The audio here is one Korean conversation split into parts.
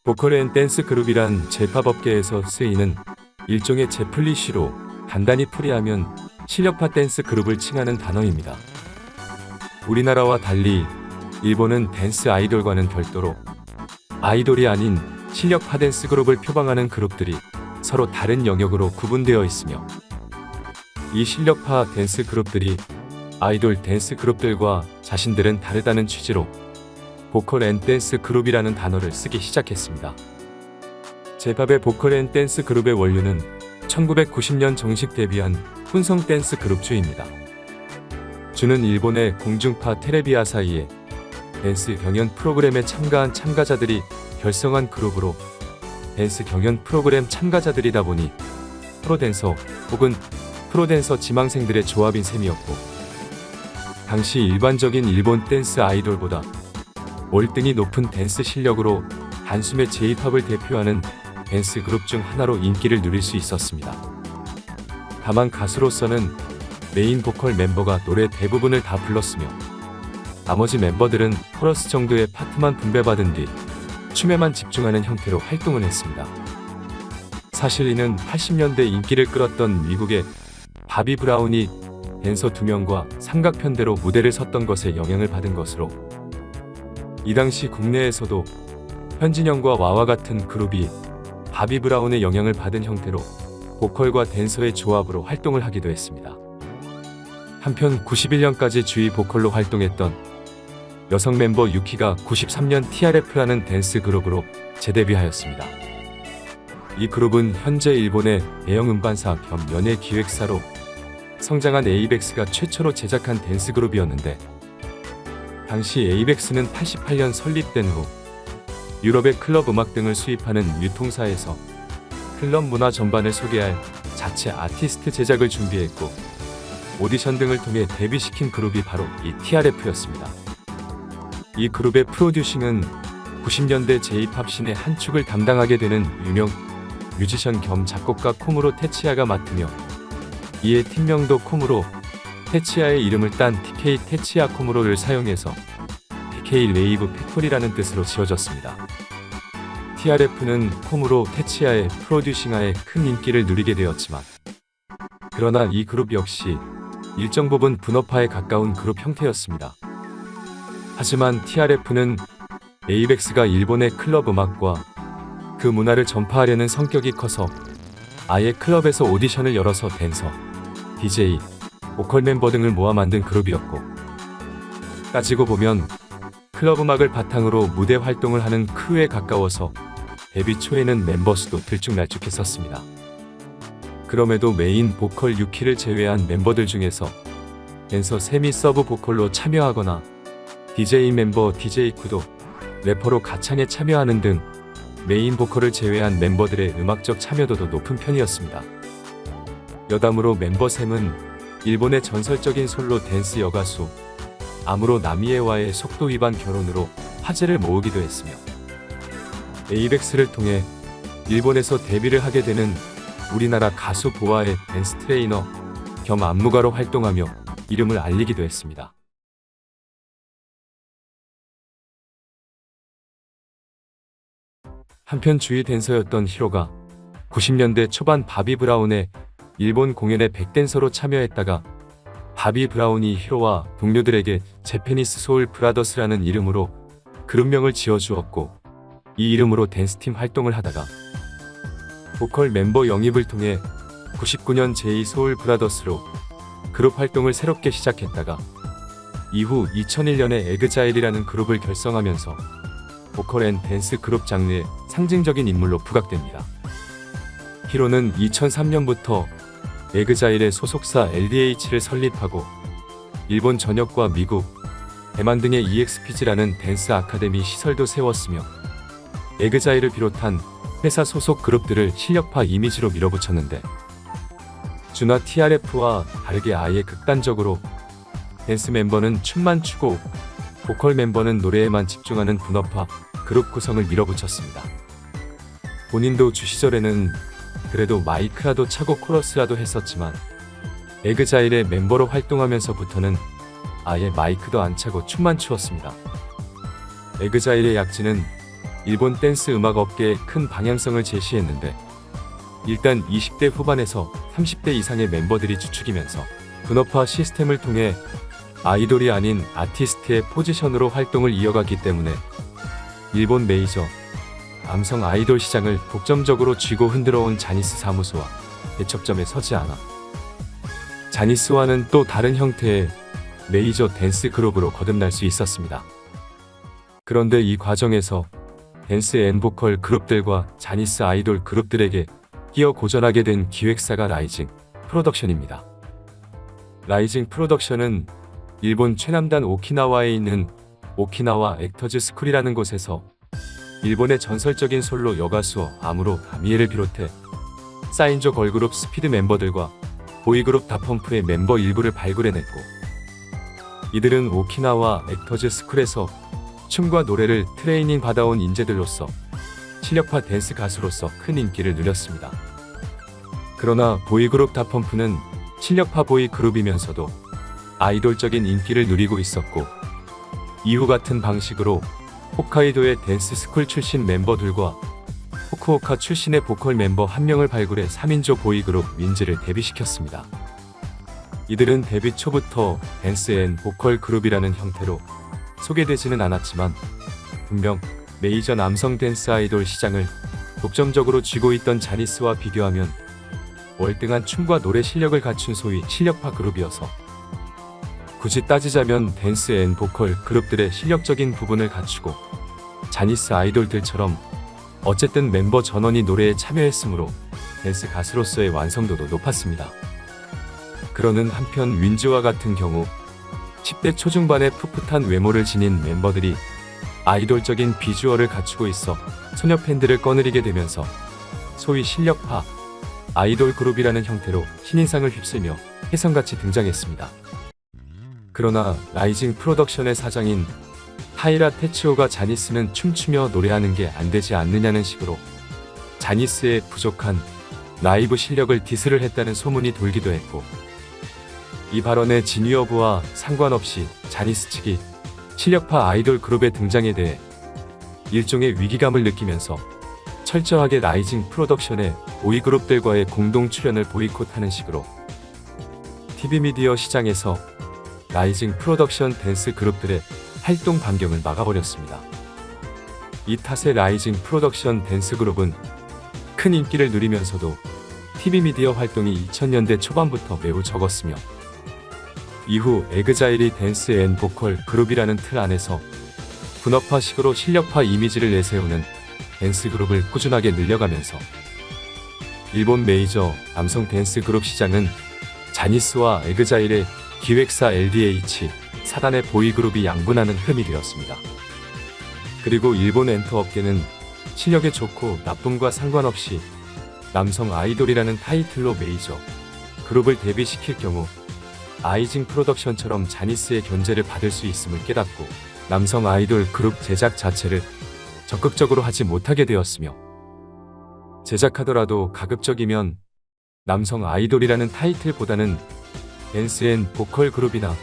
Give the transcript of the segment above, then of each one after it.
보컬 앤 댄스 그룹이란 제팝 업계에서 쓰이는 일종의 제플리쉬로 간단히 풀이하면 실력파 댄스 그룹을 칭하는 단어입니다. 우리나라와 달리 일본은 댄스 아이돌과는 별도로 아이돌이 아닌 실력파 댄스 그룹을 표방하는 그룹들이 서로 다른 영역으로 구분되어 있으며, 이 실력파 댄스 그룹들이 아이돌 댄스 그룹들과 자신들은 다르다는 취지로 보컬 앤 댄스 그룹이라는 단어를 쓰기 시작했습니다. 제팝의 보컬 앤 댄스 그룹의 원류는 1990년 정식 데뷔한 혼성 댄스 그룹 주입니다. 주는 일본의 공중파 테레비 아사히의 댄스 경연 프로그램에 참가한 참가자들이 결성한 그룹으로, 댄스 경연 프로그램 참가자들이다 보니 프로댄서 혹은 프로댄서 지망생들의 조합인 셈이었고, 당시 일반적인 일본 댄스 아이돌보다 월등히 높은 댄스 실력으로 단숨에 J-팝을 대표하는 댄스 그룹 중 하나로 인기를 누릴 수 있었습니다. 다만 가수로서는 메인 보컬 멤버가 노래 대부분을 다 불렀으며, 나머지 멤버들은 코러스 정도의 파트만 분배받은 뒤 춤에만 집중하는 형태로 활동을 했습니다. 사실 이는 80년대 인기를 끌었던 미국의 바비 브라운이 댄서 2명과 삼각편대로 무대를 섰던 것에 영향을 받은 것으로, 이 당시 국내에서도 현진영과 와와 같은 그룹이 바비 브라운의 영향을 받은 형태로 보컬과 댄서의 조합으로 활동을 하기도 했습니다. 한편 91년까지 주의 보컬로 활동했던 여성 멤버 유키가 93년 TRF라는 댄스 그룹으로 재데뷔하였습니다. 이 그룹은 현재 일본의 대형 음반사 겸 연예 기획사로 성장한 에이벡스가 최초로 제작한 댄스 그룹이었는데, 당시 에이벡스는 88년 설립된 후 유럽의 클럽 음악 등을 수입하는 유통사에서 클럽 문화 전반을 소개할 자체 아티스트 제작을 준비했고, 오디션 등을 통해 데뷔시킨 그룹이 바로 이 TRF였습니다. 이 그룹의 프로듀싱은 90년대 J-팝 씬의 한 축을 담당하게 되는 유명 뮤지션 겸 작곡가 코무로 테치야가 맡으며, 이에 팀명도 코무로 테치야의 이름을 딴 TK 테치야 코무로를 사용해서 TK 레이브 팩토리라는 뜻으로 지어졌습니다. TRF는 코무로 테치야의 프로듀싱하에 큰 인기를 누리게 되었지만, 그러나 이 그룹 역시 일정 부분 분업화에 가까운 그룹 형태였습니다. 하지만 TRF는 에이벡스가 일본의 클럽 음악과 그 문화를 전파하려는 성격이 커서 아예 클럽에서 오디션을 열어서 댄서, DJ, 보컬 멤버 등을 모아 만든 그룹이었고, 따지고 보면 클럽 음악을 바탕으로 무대 활동을 하는 크루에 가까워서 데뷔 초에는 멤버 수도 들쭉날쭉했었습니다. 그럼에도 메인 보컬 유키를 제외한 멤버들 중에서 댄서 세미 서브 보컬로 참여하거나 DJ 멤버 DJ 쿠도 래퍼로 가창에 참여하는 등 메인 보컬을 제외한 멤버들의 음악적 참여도도 높은 편이었습니다. 여담으로 멤버 샘은 일본의 전설적인 솔로 댄스 여가수 아무로 나미에와의 속도 위반 결혼으로 화제를 모으기도 했으며, 에이벡스를 통해 일본에서 데뷔를 하게 되는 우리나라 가수 보아의 댄스 트레이너 겸 안무가로 활동하며 이름을 알리기도 했습니다. 한편 주의 댄서였던 히로가 90년대 초반 바비 브라운의 일본 공연에 백댄서로 참여했다가 바비 브라운이 히로와 동료들에게 제페니스 소울 브라더스라는 이름으로 그룹명을 지어주었고, 이 이름으로 댄스팀 활동을 하다가 보컬 멤버 영입을 통해 99년 제이 소울 브라더스로 그룹 활동을 새롭게 시작했다가 이후 2001년에 에그자일이라는 그룹을 결성하면서 보컬 앤 댄스 그룹 장르의 상징적인 인물로 부각됩니다. 히로는 2003년부터 에그자일의 소속사 LDH를 설립하고 일본 전역과 미국, 대만 등의 EXPG라는 댄스 아카데미 시설도 세웠으며, 에그자일을 비롯한 회사 소속 그룹들을 실력파 이미지로 밀어붙였는데, 주나 TRF와 다르게 아예 극단적으로 댄스 멤버는 춤만 추고 보컬 멤버는 노래에만 집중하는 분업화 그룹 구성을 밀어붙였습니다. 본인도 주 시절에는 그래도 마이크라도 차고 코러스라도 했었지만, 에그자일의 멤버로 활동하면서부터는 아예 마이크도 안 차고 춤만 추었습니다. 에그자일의 약진은 일본 댄스 음악 업계에 큰 방향성을 제시했는데, 일단 20대 후반에서 30대 이상의 멤버들이 주축이면서 분업화 시스템을 통해 아이돌이 아닌 아티스트의 포지션으로 활동을 이어가기 때문에 일본 메이저 남성 아이돌 시장을 독점적으로 쥐고 흔들어온 자니스 사무소와 대척점에 서지 않아 자니스와는 또 다른 형태의 메이저 댄스 그룹으로 거듭날 수 있었습니다. 그런데 이 과정에서 댄스 앤 보컬 그룹들과 자니스 아이돌 그룹들에게 끼어 고전하게 된 기획사가 라이징 프로덕션입니다. 라이징 프로덕션은 일본 최남단 오키나와에 있는 오키나와 액터즈 스쿨이라는 곳에서 일본의 전설적인 솔로 여가수 아무로 가미에를 비롯해 사인조 걸그룹 스피드 멤버들과 보이그룹 다펌프의 멤버 일부를 발굴해냈고, 이들은 오키나와 액터즈 스쿨에서 춤과 노래를 트레이닝 받아온 인재들로서 실력파 댄스 가수로서 큰 인기를 누렸습니다. 그러나 보이그룹 다펌프는 실력파 보이 그룹이면서도 아이돌적인 인기를 누리고 있었고, 이후 같은 방식으로 홋카이도의 댄스 스쿨 출신 멤버들과 후쿠오카 출신의 보컬 멤버 한 명을 발굴해 3인조 보이그룹 윈즈를 데뷔시켰습니다. 이들은 데뷔 초부터 댄스 앤 보컬 그룹이라는 형태로 소개되지는 않았지만 분명 메이저 남성 댄스 아이돌 시장을 독점적으로 쥐고 있던 자니스와 비교하면 월등한 춤과 노래 실력을 갖춘 소위 실력파 그룹이어서, 굳이 따지자면 댄스 앤 보컬 그룹들의 실력적인 부분을 갖추고 자니스 아이돌들처럼 어쨌든 멤버 전원이 노래에 참여했으므로 댄스 가수로서의 완성도도 높았습니다. 그러는 한편 윈즈와 같은 경우 10대 초중반의 풋풋한 외모를 지닌 멤버들이 아이돌적인 비주얼을 갖추고 있어 소녀 팬들을 꺼내리게 되면서 소위 실력파 아이돌 그룹이라는 형태로 신인상을 휩쓸며 혜성같이 등장했습니다. 그러나 라이징 프로덕션의 사장인 타이라 테츠오가 자니스는 춤추며 노래하는 게 안 되지 않느냐는 식으로 자니스의 부족한 라이브 실력을 디스를 했다는 소문이 돌기도 했고, 이 발언에 진위 여부와 상관없이 자니스 측이 실력파 아이돌 그룹의 등장에 대해 일종의 위기감을 느끼면서 철저하게 라이징 프로덕션의 보이그룹들과의 공동 출연을 보이콧하는 식으로 TV 미디어 시장에서 라이징 프로덕션 댄스 그룹들의 활동 반경을 막아버렸습니다. 이 탓에 라이징 프로덕션 댄스 그룹은 큰 인기를 누리면서도 TV 미디어 활동이 2000년대 초반부터 매우 적었으며, 이후 에그자일이 댄스 앤 보컬 그룹이라는 틀 안에서 분업화식으로 실력파 이미지를 내세우는 댄스 그룹을 꾸준하게 늘려가면서 일본 메이저 남성 댄스 그룹 시장은 자니스와 에그자일의 기획사 LDH 사단의 보이그룹이 양분하는 흠이 되었습니다. 그리고 일본 엔터 업계는 실력이 좋고 나쁨과 상관없이 남성 아이돌이라는 타이틀로 메이저 그룹을 데뷔시킬 경우 라이징 프로덕션처럼 자니스의 견제를 받을 수 있음을 깨닫고 남성 아이돌 그룹 제작 자체를 적극적으로 하지 못하게 되었으며, 제작하더라도 가급적이면 남성 아이돌이라는 타이틀보다는 댄스 앤 보컬 그룹이나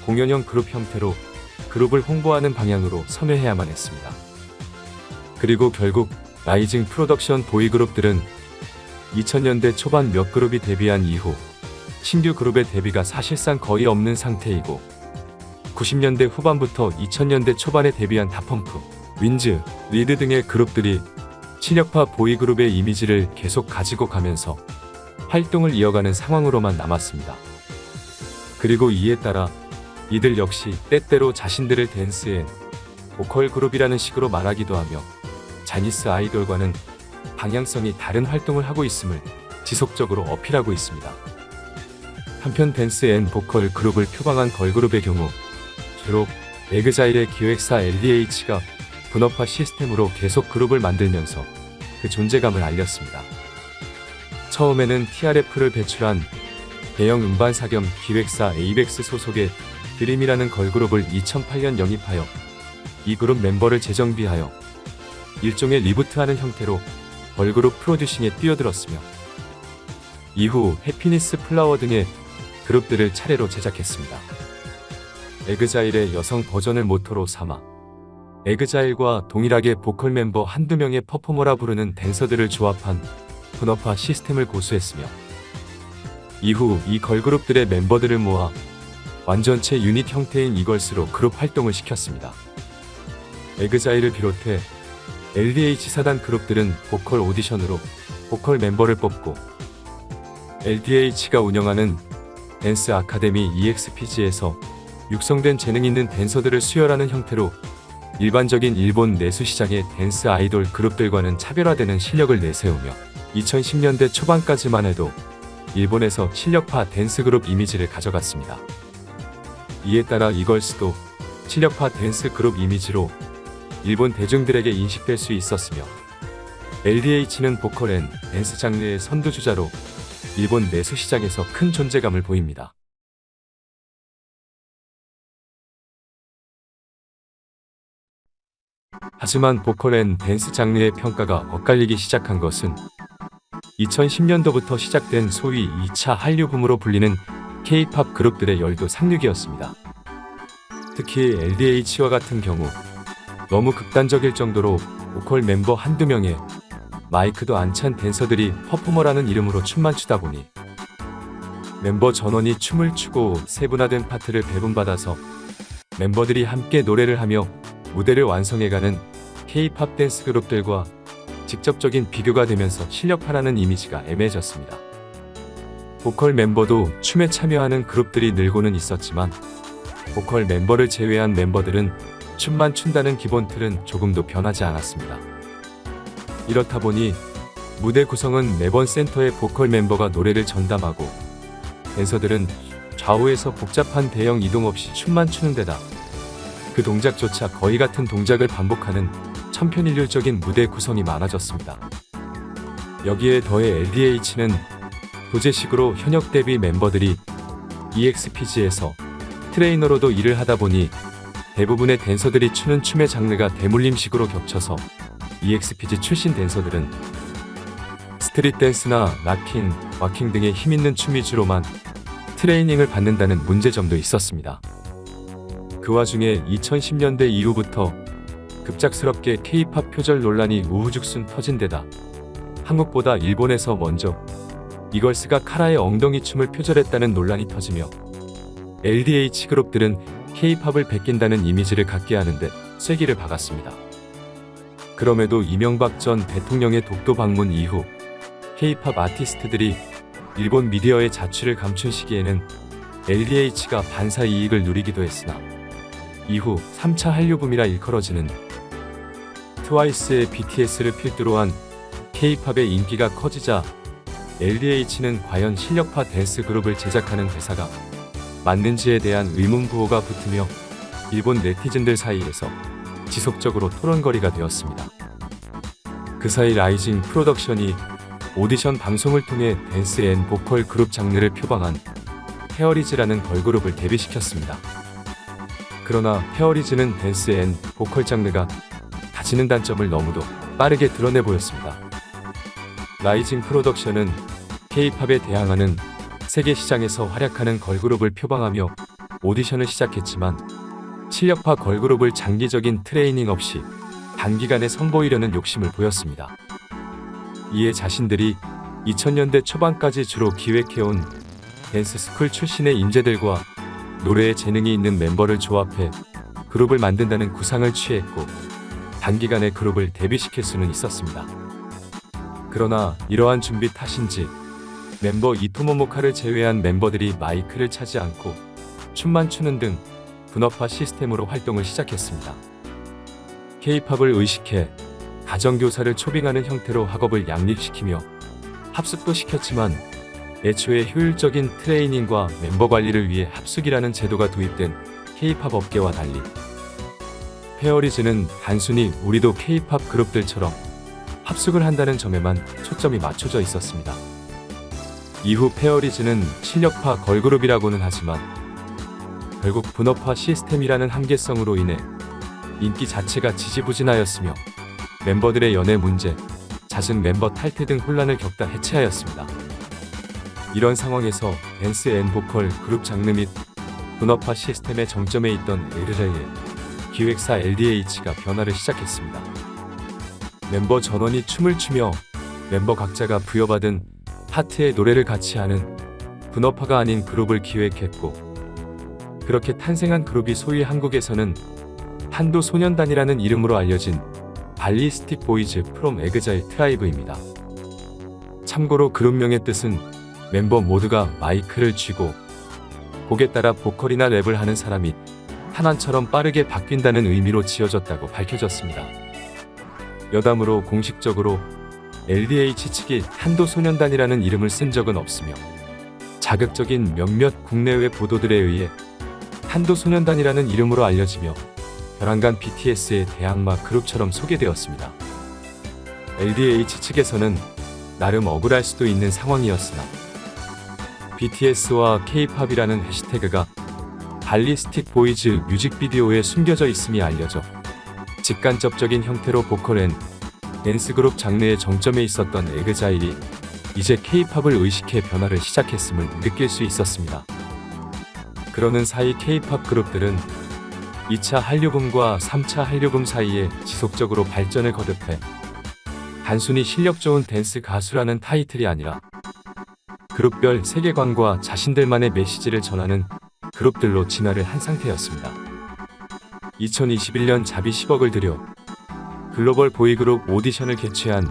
공연형 그룹 형태로 그룹을 홍보하는 방향으로 선회해야만 했습니다. 그리고 결국 라이징 프로덕션 보이그룹들은 2000년대 초반 몇 그룹이 데뷔한 이후 신규 그룹의 데뷔가 사실상 거의 없는 상태이고, 90년대 후반부터 2000년대 초반에 데뷔한 다펌프, 윈즈, 리드 등의 그룹들이 실력파 보이그룹의 이미지를 계속 가지고 가면서 활동을 이어가는 상황으로만 남았습니다. 그리고 이에 따라 이들 역시 때때로 자신들을 댄스 앤 보컬 그룹이라는 식으로 말하기도 하며 자니스 아이돌과는 방향성이 다른 활동을 하고 있음을 지속적으로 어필하고 있습니다. 한편 댄스 앤 보컬 그룹을 표방한 걸그룹의 경우 주로 에그자일의 기획사 LDH가 분업화 시스템으로 계속 그룹을 만들면서 그 존재감을 알렸습니다. 처음에는 TRF를 배출한 대형 음반사 겸 기획사 에이벡스 소속의 드림이라는 걸그룹을 2008년 영입하여 이 그룹 멤버를 재정비하여 일종의 리부트하는 형태로 걸그룹 프로듀싱에 뛰어들었으며, 이후 해피니스 플라워 등의 그룹들을 차례로 제작했습니다. 에그자일의 여성 버전을 모토로 삼아 에그자일과 동일하게 보컬 멤버 한두 명의 퍼포머라 부르는 댄서들을 조합한 분업화 시스템을 고수했으며 이후 이 걸그룹들의 멤버들을 모아 완전체 유닛 형태인 이걸스로 그룹 활동을 시켰습니다. 에그자일을 비롯해 LDH 사단 그룹들은 보컬 오디션으로 보컬 멤버를 뽑고 LDH가 운영하는 댄스 아카데미 EXPG에서 육성된 재능 있는 댄서들을 수혈하는 형태로 일반적인 일본 내수 시장의 댄스 아이돌 그룹들과는 차별화되는 실력을 내세우며 2010년대 초반까지만 해도 일본에서 실력파 댄스 그룹 이미지를 가져갔습니다. 이에 따라 이걸스도 실력파 댄스 그룹 이미지로 일본 대중들에게 인식될 수 있었으며 LDH는 보컬 앤 댄스 장르의 선두주자로 일본 내수 시장에서 큰 존재감을 보입니다. 하지만 보컬 앤 댄스 장르의 평가가 엇갈리기 시작한 것은 2010년도부터 시작된 소위 2차 한류 붐으로 불리는 K-팝 그룹들의 열도 상륙이었습니다. 특히 LDH와 같은 경우 너무 극단적일 정도로 보컬 멤버 한두 명에 마이크도 안 찬 댄서들이 퍼포머라는 이름으로 춤만 추다 보니 멤버 전원이 춤을 추고 세분화된 파트를 배분받아서 멤버들이 함께 노래를 하며 무대를 완성해가는 K-팝 댄스 그룹들과 직접적인 비교가 되면서 실력파라는 이미지가 애매해졌습니다. 보컬 멤버도 춤에 참여하는 그룹들이 늘고는 있었지만 보컬 멤버를 제외한 멤버들은 춤만 춘다는 기본 틀은 조금도 변하지 않았습니다. 이렇다 보니 무대 구성은 매번 센터의 보컬 멤버가 노래를 전담하고 댄서들은 좌우에서 복잡한 대형 이동 없이 춤만 추는 데다 그 동작조차 거의 같은 동작을 반복하는 천편일률적인 무대 구성이 많아졌습니다. 여기에 더해 LDH는 도제식으로 현역 데뷔 멤버들이 EXPG에서 트레이너로도 일을 하다 보니 대부분의 댄서들이 추는 춤의 장르가 대물림식으로 겹쳐서 EXPG 출신 댄서들은 스트릿 댄스나 락킹, 와킹 등의 힘있는 춤 위주로만 트레이닝을 받는다는 문제점도 있었습니다. 그 와중에 2010년대 이후부터 급작스럽게 K-팝 표절 논란이 우후죽순 터진 데다 한국보다 일본에서 먼저 이걸스가 카라의 엉덩이 춤을 표절했다는 논란이 터지며 LDH 그룹들은 K-팝을 베낀다는 이미지를 갖게 하는데 쐐기를 박았습니다. 그럼에도 이명박 전 대통령의 독도 방문 이후 K-팝 아티스트들이 일본 미디어의 자취를 감춘 시기에는 LDH가 반사 이익을 누리기도 했으나 이후 3차 한류붐이라 일컬어지는 트와이스의 BTS를 필두로 한 K-팝의 인기가 커지자 LDH는 과연 실력파 댄스 그룹을 제작하는 회사가 맞는지에 대한 의문부호가 붙으며 일본 네티즌들 사이에서 지속적으로 토론거리가 되었습니다. 그 사이 라이징 프로덕션이 오디션 방송을 통해 댄스 앤 보컬 그룹 장르를 표방한 페어리즈라는 걸그룹을 데뷔시켰습니다. 그러나 페어리즈는 댄스 앤 보컬 장르가 다지는 단점을 너무도 빠르게 드러내 보였습니다. 라이징 프로덕션은 K-팝에 대항하는 세계 시장에서 활약하는 걸그룹을 표방하며 오디션을 시작했지만 실력파 걸그룹을 장기적인 트레이닝 없이 단기간에 선보이려는 욕심을 보였습니다. 이에 자신들이 2000년대 초반까지 주로 기획해온 댄스 스쿨 출신의 인재들과 노래에 재능이 있는 멤버를 조합해 그룹을 만든다는 구상을 취했고 단기간에 그룹을 데뷔시킬 수는 있었습니다. 그러나 이러한 준비 탓인지 멤버 이토모모카를 제외한 멤버들이 마이크를 차지 않고 춤만 추는 등 분업화 시스템으로 활동을 시작했습니다. K-팝을 의식해 가정교사를 초빙하는 형태로 학업을 양립시키며 합숙도 시켰지만 애초에 효율적인 트레이닝과 멤버 관리를 위해 합숙이라는 제도가 도입된 K-팝 업계와 달리 페어리즈는 단순히 우리도 K-팝 그룹들처럼 합숙을 한다는 점에만 초점이 맞춰져 있었습니다. 이후 페어리즈는 실력파 걸그룹이라고는 하지만 결국 분업화 시스템이라는 한계성으로 인해 인기 자체가 지지부진하였으며 멤버들의 연애 문제, 잦은 멤버 탈퇴 등 혼란을 겪다 해체하였습니다. 이런 상황에서 댄스 앤 보컬 그룹 장르 및 분업화 시스템의 정점에 있던 에그자일의 기획사 LDH가 변화를 시작했습니다. 멤버 전원이 춤을 추며 멤버 각자가 부여받은 파트의 노래를 같이 하는 분업화가 아닌 그룹을 기획했고, 그렇게 탄생한 그룹이 소위 한국에서는 한도소년단이라는 이름으로 알려진 발리스틱 보이즈 프롬 에그자일 트라이브입니다. 참고로 그룹명의 뜻은 멤버 모두가 마이크를 쥐고 곡에 따라 보컬이나 랩을 하는 사람이 한완처럼 빠르게 바뀐다는 의미로 지어졌다고 밝혀졌습니다. 여담으로 공식적으로 LDH 측이 한도소년단이라는 이름을 쓴 적은 없으며, 자극적인 몇몇 국내외 보도들에 의해 한도소년단이라는 이름으로 알려지며 벼랑간 BTS의 대항마 그룹처럼 소개되었습니다. LDH 측에서는 나름 억울할 수도 있는 상황이었으나 BTS와 K-팝이라는 해시태그가 발리스틱 보이즈 뮤직비디오에 숨겨져 있음이 알려져 직간접적인 형태로 보컬 앤 댄스 그룹 장르의 정점에 있었던 에그자일이 이제 K-팝을 의식해 변화를 시작했음을 느낄 수 있었습니다. 그러는 사이 K-팝 그룹들은 2차 한류붐과 3차 한류붐 사이에 지속적으로 발전을 거듭해 단순히 실력 좋은 댄스 가수라는 타이틀이 아니라 그룹별 세계관과 자신들만의 메시지를 전하는 그룹들로 진화를 한 상태였습니다. 2021년 자비 10억을 들여 글로벌 보이그룹 오디션을 개최한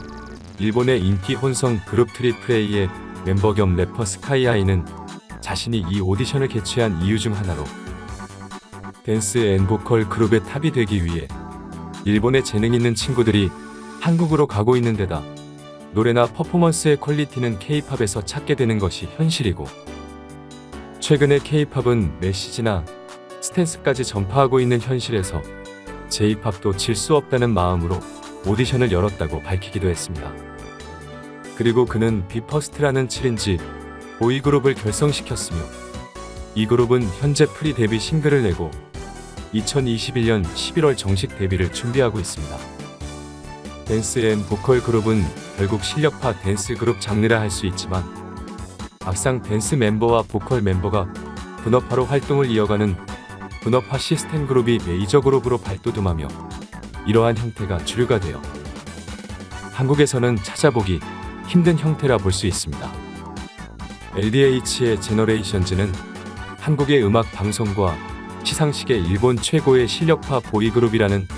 일본의 인기 혼성 그룹 트리플A의 멤버 겸 래퍼 스카이하이는 자신이 이 오디션을 개최한 이유 중 하나로 댄스 앤 보컬 그룹의 탑이 되기 위해 일본의 재능 있는 친구들이 한국으로 가고 있는 데다 노래나 퍼포먼스의 퀄리티는 K-팝에서 찾게 되는 것이 현실이고, 최근에 K-팝은 메시지나 스탠스까지 전파하고 있는 현실에서 J-팝도 질 수 없다는 마음으로 오디션을 열었다고 밝히기도 했습니다. 그리고 그는 비퍼스트라는 7인지 보이그룹을 결성시켰으며, 이 그룹은 현재 프리 데뷔 싱글을 내고 2021년 11월 정식 데뷔를 준비하고 있습니다. 댄스 앤 보컬 그룹은 결국 실력파 댄스 그룹 장르라 할 수 있지만, 막상 댄스 멤버와 보컬 멤버가 분업화로 활동을 이어가는 분업화 시스템 그룹이 메이저 그룹으로 발돋움하며 이러한 형태가 주류가 되어 한국에서는 찾아보기 힘든 형태라 볼 수 있습니다. LDH의 제너레이션즈는 한국의 음악 방송과 시상식에 일본 최고의 실력파 보이그룹이라는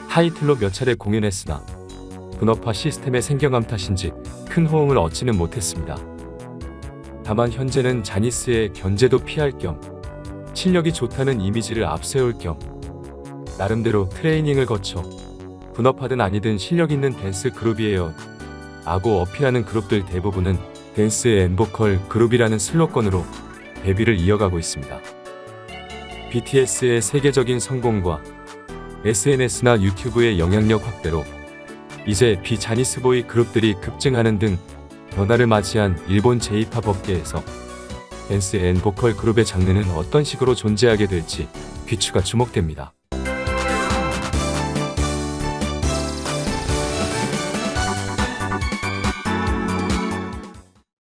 타이틀로 몇 차례 공연했으나 분업화 시스템의 생경함 탓인지 큰 호응을 얻지는 못했습니다. 다만 현재는 자니스의 견제도 피할 겸 실력이 좋다는 이미지를 앞세울 겸 나름대로 트레이닝을 거쳐 분업하든 아니든 실력 있는 댄스 그룹이에요 라고 어필하는 그룹들 대부분은 댄스 앤 보컬 그룹이라는 슬로건으로 데뷔를 이어가고 있습니다. BTS의 세계적인 성공과 SNS나 유튜브의 영향력 확대로 이제 비자니스보이 그룹들이 급증하는 등 변화를 맞이한 일본 J-팝 업계에서 댄스 앤 보컬 그룹의 장르는 어떤 식으로 존재하게 될지 귀추가 주목됩니다.